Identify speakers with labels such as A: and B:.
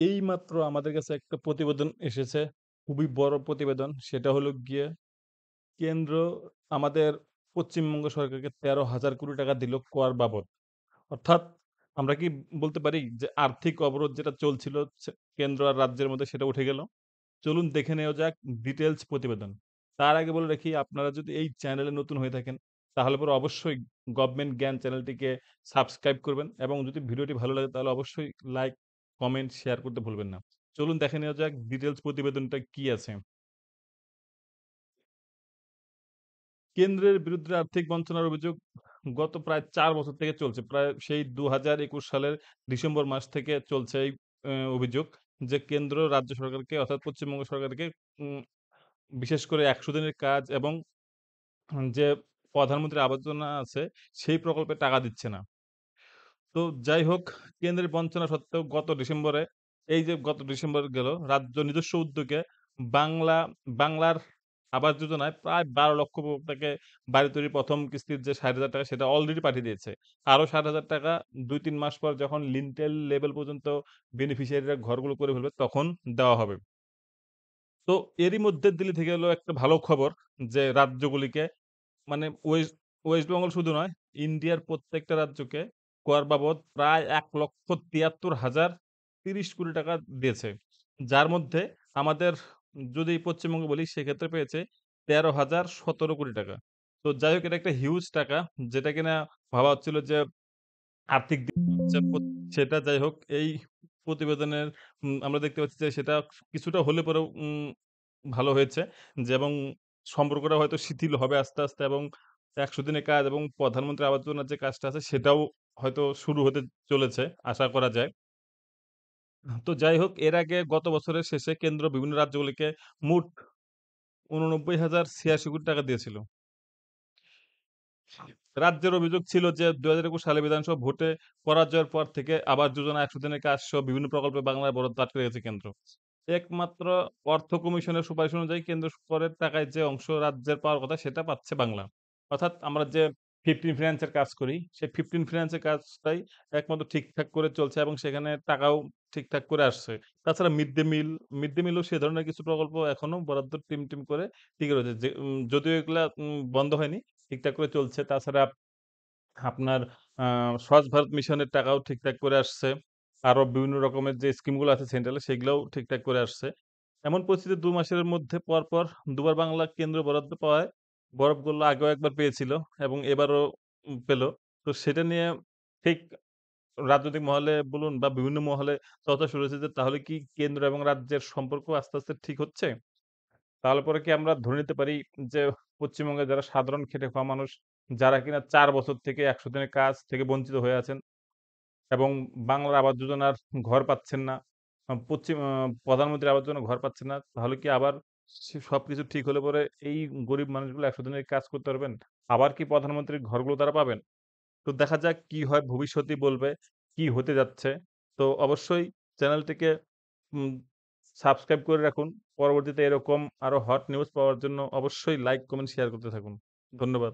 A: এইমাত্র আমাদের কাছে একটা প্রতিবেদন এসেছে। খুবই বড় প্রতিবেদন। সেটা হলো গিয়ে কেন্দ্র আমাদের পশ্চিমবঙ্গ সরকারকে ১৩,০০০ কোটি টাকা দিল কর বাবদ। অর্থাৎ আমরা কি বলতে পারি যে আর্থিক অবরোধ যেটা চলছিল কেন্দ্র আর রাজ্যের মধ্যে সেটা উঠে গেল? চলুন দেখে নেওয়া যাক ডিটেইলস প্রতিবেদন। তার আগে বলে রাখি আপনারা যদি এই চ্যানেলে নতুন হয়ে থাকেন তাহলে পরে অবশ্যই গভর্নমেন্ট জ্ঞান চ্যানেলটিকে সাবস্ক্রাইব করবেন এবং যদি ভিডিওটি ভালো লাগে তাহলে অবশ্যই লাইক, কমেন্ট, শেয়ার করতে ভুলবেন না। চলুন দেখে নেওয়া যাক ডিটেইলস প্রতিবেদনটা কি আছে। কেন্দ্রের বিরুদ্ধে আর্থিক বঞ্চনার অভিযোগ গত প্রায় ৪ বছর থেকে চলছে। প্রায় সেই ২০২১ সালের ডিসেম্বর মাস থেকে চলছে এই অভিযোগ যে কেন্দ্র রাজ্য সরকারকে অর্থাৎ পশ্চিমবঙ্গ সরকারকে উম বিশেষ করে ১০০ দিনের কাজ এবং যে প্রধানমন্ত্রী আবাস যোজনা আছে সেই প্রকল্পে টাকা দিচ্ছে না। তো যাই হোক কেন্দ্রের বঞ্চনা সত্ত্বেও গত ডিসেম্বর গেল রাজ্য নিজস্ব উদ্যোগে বাংলা বাংলার আবাস যোজনায় প্রায় ১২,০০,০০০ উপভোক্তাকে বাড়ি তৈরির ১ম কিস্তির যে ৳৬০,০০০ সেটা অলরেডি পাঠিয়ে দিয়েছে। আরো ৳৬০,০০০ ২-৩ মাস পর যখন লিন্টেল লেভেল পর্যন্ত বেনিফিশিয়ারিরা ঘরগুলো করে ফেলবে তখন দেওয়া হবে। তো এরই মধ্যে দিল্লি থেকে এলো একটা ভালো খবর যে রাজ্যগুলিকে মানে ওয়েস্ট বেঙ্গল শুধু নয়, ইন্ডিয়ার প্রত্যেকটা রাজ্যকে কর বাবদ প্রায় ১,৭৩,০৩০ কোটি টাকা দিয়েছে। যার মধ্যে আমাদের যদি পশ্চিমবঙ্গ বলি সেক্ষেত্রে পেয়েছে ১৩,০১৭ কোটি টাকা। তো যাই হোক এটা একটা হিউজ টাকা যেটা কিনা ভাবা হচ্ছিল যে আর্থিক দিক হচ্ছে সেটা যাই হোক এই প্রতিবেদনের আমরা দেখতে পাচ্ছি যে সেটা কিছুটা হলে পরেও ভালো হয়েছে যে এবং সম্পর্কটা হয়তো শিথিল হবে আস্তে, আস্তে এবং ১০০ দিনের কাজ এবং প্রধানমন্ত্রী আবাস যোজনার যে কাজটা আছে সেটাও হয়তো শুরু হতে চলেছে আশা করা যায়। তো যাই হোক এর আগে গত বছরের শেষে কেন্দ্র বিভিন্ন রাজ্যগুলিকে মোট ৮৯,০৮৬ কোটি টাকা দিয়েছিল। রাজ্যের অভিযোগ ছিল যে ২০২১ সালে বিধানসভা ভোটে পরাজয়ের পর থেকে আবাস যোজনা ১০০ দিনের কাজ সহ বিভিন্ন প্রকল্পে বাংলায় বরাদ্দ আটকে রেখেছে কেন্দ্র। একমাত্র অর্থ কমিশনের সুপারিশ অনুযায়ী কেন্দ্র করের টাকায় যে অংশ রাজ্যের পাওয়ার কথা সেটা পাচ্ছে বাংলা। অর্থাৎ আমরা যে 15 ফিন্যান্স এর কাজ করি, সেই 15 ফিন্যান্স এর কাজটাই একমাত্র ঠিকঠাক করে চলছে এবং সেখানে টাকাও ঠিকঠাক করে আসছে। তাছাড়া মিড ডে মিলও সে ধরনের কিছু প্রকল্প এখনো বরাদ্দ টিম করে টিকে রয়েছে। যে যদিও এগুলা বন্ধ হয়নি, ঠিকঠাক করে চলছে। তাছাড়া আপনার আ স্বচ্ছ ভারত মিশনের টাকাও ঠিকঠাক করে আসছে। আরো বিভিন্ন রকমের যে স্কিমগুলো আছে সেন্ট্রালের সেগুলাও ঠিকঠাক করে আসছে। এমন পরিস্থিতিতে ২ মাসের মধ্যে পরপর দুবার বাংলা কেন্দ্র বরাদ্দ পাওয়ায় বরফগুলো আগেও একবার পেয়েছিল এবং এবারও পেল। তো সেটা নিয়ে ঠিক রাজনৈতিক মহলে বলুন বা বিভিন্ন মহলে চর্চা শুরু হয়েছে যে তাহলে কি কেন্দ্র এবং রাজ্যের সম্পর্ক আস্তে, আস্তে ঠিক হচ্ছে? তাহলে পরে কি আমরা ধরে নিতে পারি যে পশ্চিমবঙ্গে যারা সাধারণ খেটে খাওয়া মানুষ, যারা কিনা ৪ বছর থেকে ১০০ দিনের কাজ থেকে বঞ্চিত হয়ে আছেন এবং বাংলার আবাস যোজনার ঘর পাচ্ছেন না। প্রধানমন্ত্রীর আবাস যোজনার ঘর পাচ্ছেন না। তাহলে কি আবার সবকিছু ঠিক হলে পরে এই গরিব মানুষগুলো ১০০ দিনের কাজ করতে পারবেন? আবার কি প্রধানমন্ত্রীর ঘরগুলো তারা পাবেন? তো দেখা যাক কি হয় ভবিষ্যতই বলবে কি হতে যাচ্ছে। তো অবশ্যই চ্যানেলটিকে উম সাবস্ক্রাইব করে রাখুন। পরবর্তীতে এরকম আরো হট নিউজ পাওয়ার জন্য অবশ্যই লাইক, কমেন্ট, শেয়ার করতে থাকুন। ধন্যবাদ।